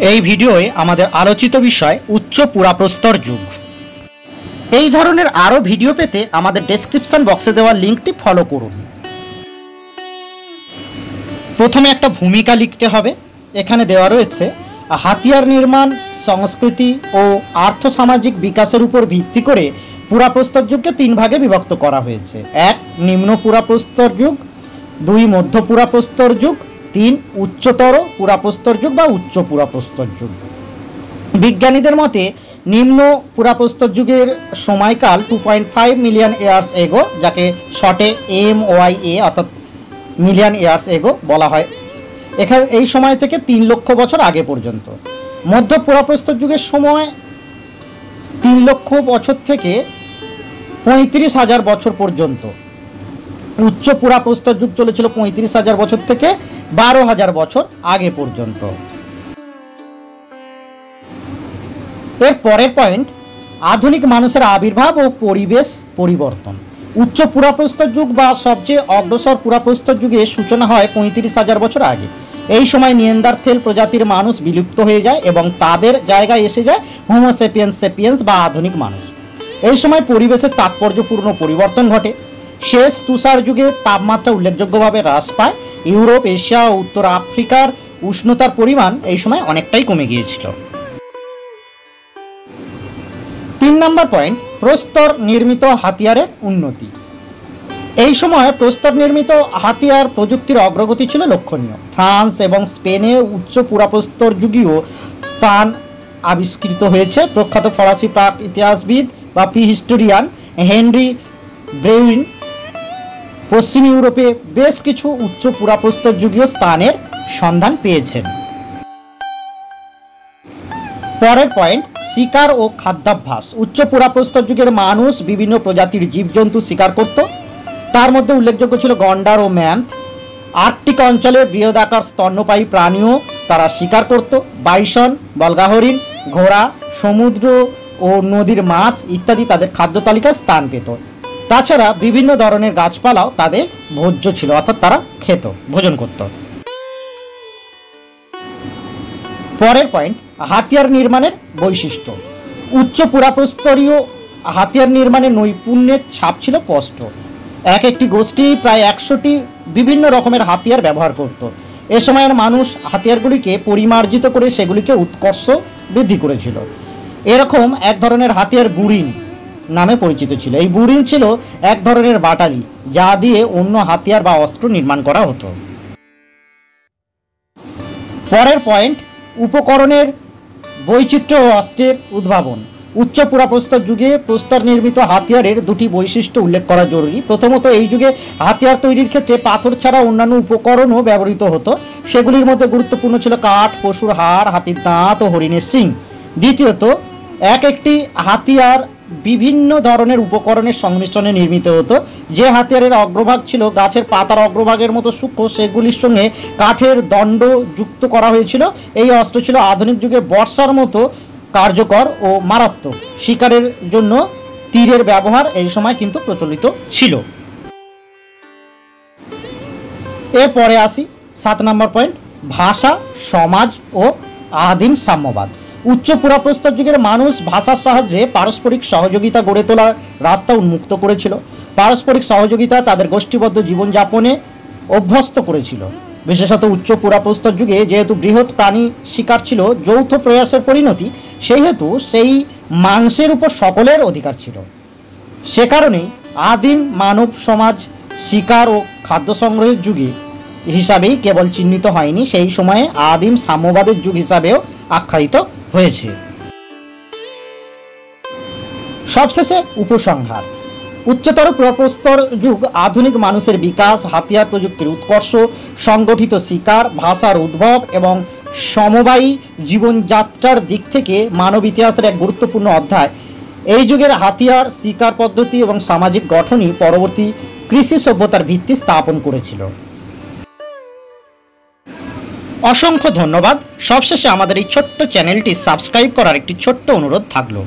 এই ভিডিওয়ে আমাদের আলোচিত বিষয় উচ্চ পুরাপ্রস্তর যুগ। এই ধরনের আরও ভিডিও পেতে আমাদের ডেসক্রিপশন বক্সে দেওয়া লিঙ্কটি ফলো করুন। প্রথমে একটা ভূমিকা লিখতে হবে। এখানে দেওয়া রয়েছে হাতিয়ার নির্মাণ, সংস্কৃতি ও আর্থসামাজিক বিকাশের উপর ভিত্তি করে পুরাপ্রস্তর যুগকে তিন ভাগে বিভক্ত করা হয়েছে। 1 নিম্ন পুরাপ্রস্তর যুগ, 2 মধ্য পুরাপ্রস্তর যুগ, 3 উচ্চতর পুরাপ্রস্তর যুগ বা উচ্চ পুরাপ্রস্তর যুগ। বিজ্ঞানীদের মতে নিম্ন পুরাপ্রস্তর যুগের সময়কাল 2.5 মিলিয়ন ইয়ার্স এগো, যাকে শর্টে MYA অর্থাৎ মিলিয়ন ইয়ার্স এগো বলা হয়। এখানে এই সময় থেকে 3 লক্ষ বছর আগে পর্যন্ত। মধ্য পুরাপ্রস্তর যুগের সময় 3 লক্ষ বছর থেকে 35,000 বছর পর্যন্ত। উচ্চ পুরাপ্রস্তর যুগ চলেছিল 35,000 বছর থেকে 12,000 বছর আগে পর্যন্ত। এর পরের পয়েন্ট, আধুনিক মানুষের আবির্ভাব ও পরিবেশ পরিবর্তন। উচ্চ পুরাপ্রস্তর যুগ বা সবচেয়ে অগ্রসর পুরাপ্রস্তর যুগের সূচনা হয় 35,000 বছর আগে। এই সময় নিয়েন্ডারথেল প্রজাতির মানুষ বিলুপ্ত হয়ে যায় এবং তাদের জায়গায় এসে যায় হোমো সেপিয়েন্স বা আধুনিক মানুষ। এই সময় পরিবেশের তাৎপর্যপূর্ণ পরিবর্তন ঘটে। শেষ তুষার যুগে তাপমাত্রা উল্লেখযোগ্যভাবে হ্রাস পায়। ইউরোপ, এশিয়া ও উত্তর আফ্রিকার উষ্ণতার পরিমাণ এই সময় অনেকটাই কমে গিয়েছিল। 3 নম্বর পয়েন্ট, প্রস্তর নির্মিত হাতিয়ারের উন্নতি। এই সময় প্রস্তর নির্মিত হাতিয়ার প্রযুক্তির অগ্রগতি ছিল লক্ষণীয়। ফ্রান্স এবং স্পেনে উচ্চ পুরাপ্রস্তর যুগীয় স্থান আবিষ্কৃত হয়েছে। প্রখ্যাত ফরাসি প্রাক ইতিহাসবিদ বা প্রিহিস্টোরিয়ান হেনরি ব্রেউইন পশ্চিম ইউরোপে বেশ কিছু উচ্চ পুরাপ্রস্তর যুগীয় স্থানের সন্ধান পেয়েছেন। পরের পয়েন্ট, শিকার ও খাদ্যাভ্যাস। উচ্চ পুরাপ্রস্তর যুগের মানুষ বিভিন্ন প্রজাতির জীবজন্তু শিকার করত। তার মধ্যে উল্লেখযোগ্য ছিল গন্ডার ও ম্যান্থ। আর্কটিক অঞ্চলে বৃহদাকার স্তন্যপায়ী প্রাণীও তারা শিকার করত। বাইসন, বল্গা হরিণ, ঘোড়া, সমুদ্র ও নদীর মাছ ইত্যাদি তাদের খাদ্য তালিকায় স্থান পেত। তাছাড়া বিভিন্ন ধরনের গাছপালাও তাদের ভোজ্য ছিল, অর্থাৎ তারা খেত, ভোজন করত। পরের পয়েন্ট, হাতিয়ার নির্মাণের বৈশিষ্ট্য। উচ্চ পুরাপ্রস্তরীয় হাতিয়ার নির্মাণের নৈপুণ্যের ছাপ ছিল স্পষ্ট। এক একটি গোষ্ঠী প্রায় 100টি বিভিন্ন রকমের হাতিয়ার ব্যবহার করত। এ সময়ের মানুষ হাতিয়ারগুলিকে পরিমার্জিত করে সেগুলিকে উৎকর্ষ বৃদ্ধি করেছিল। এরকম এক ধরনের হাতিয়ার বুরিন নামে পরিচিত ছিল। এই বুরিন ছিল এক ধরনের বাটালি, যা দিয়ে অন্য হাতিয়ার বা অস্ত্র নির্মাণ করা হতো। পরের পয়েন্ট, উপকরণের বৈচিত্র্য ও অস্ত্রের উদ্ভাবন। উচ্চ পুরাপ্রস্তর যুগে প্রস্তর নির্মিত হাতিয়ারের 2টি বৈশিষ্ট্য উল্লেখ করা জরুরি। প্রথমত, এই যুগে হাতিয়ার তৈরির ক্ষেত্রে পাথর ছাড়া অন্যান্য উপকরণও ব্যবহৃত হতো। সেগুলির মধ্যে গুরুত্বপূর্ণ ছিল কাঠ, পশুর হাড়, হাতির দাঁত ও হরিণের শিং। দ্বিতীয়ত, এক একটি হাতিয়ার বিভিন্ন ধরনের উপকরণের সংমিশ্রণে নির্মিত হতো। যে হাতিয়ারের অগ্রভাগ ছিল গাছের পাতার অগ্রভাগের মতো সূক্ষ্ম, সেগুলির সঙ্গে কাঠের দণ্ড যুক্ত করা হয়েছিল। এই অস্ত্র ছিল আধুনিক যুগে বর্ষার মতো কার্যকর ও মারাত্মক। শিকারের জন্য তীরের ব্যবহার এই সময় কিন্তু প্রচলিত ছিল। এরপরে আসি 7 নম্বর পয়েন্ট, ভাষা, সমাজ ও আদিম সাম্যবাদ। উচ্চ পুরাপ্রস্তর যুগের মানুষ ভাষার সাহায্যে পারস্পরিক সহযোগিতা গড়ে তোলার রাস্তা উন্মুক্ত করেছিল। পারস্পরিক সহযোগিতা তাদের গোষ্ঠীবদ্ধ জীবনযাপনে অভ্যস্ত করেছিল। বিশেষত উচ্চ পুরাপ্রস্তর যুগে যেহেতু বৃহৎ প্রাণী শিকার ছিল যৌথ প্রয়াসের পরিণতি, সেই হেতু সেই মাংসের উপর সকলের অধিকার ছিল। সে কারণেই আদিম মানব সমাজ শিকার ও খাদ্য সংগ্রহের যুগে হিসাবেই কেবল চিহ্নিত হয়নি, সেই সময়ে আদিম সাম্যবাদের যুগ হিসাবেও আখ্যায়িত হয়েছে। সবশেষে উপসংহার। উচ্চতর পুরাপ্রস্তর যুগ আধুনিক মানুষের বিকাশ, হাতিয়ার প্রযুক্তির উৎকর্ষ, সংগঠিত শিকার, ভাষার উদ্ভব এবং সমবায়ী জীবনযাত্রার দিক থেকে মানব ইতিহাসের এক গুরুত্বপূর্ণ অধ্যায়। এই যুগের হাতিয়ার, শিকার পদ্ধতি এবং সামাজিক গঠনই পরবর্তী কৃষি সভ্যতার ভিত্তি স্থাপন করেছিল। অসংখ্য ধন্যবাদ। সবশেষে আমাদের এই ছোট্ট চ্যানেলটি সাবস্ক্রাইব করার একটি ছোট্ট অনুরোধ থাকলো।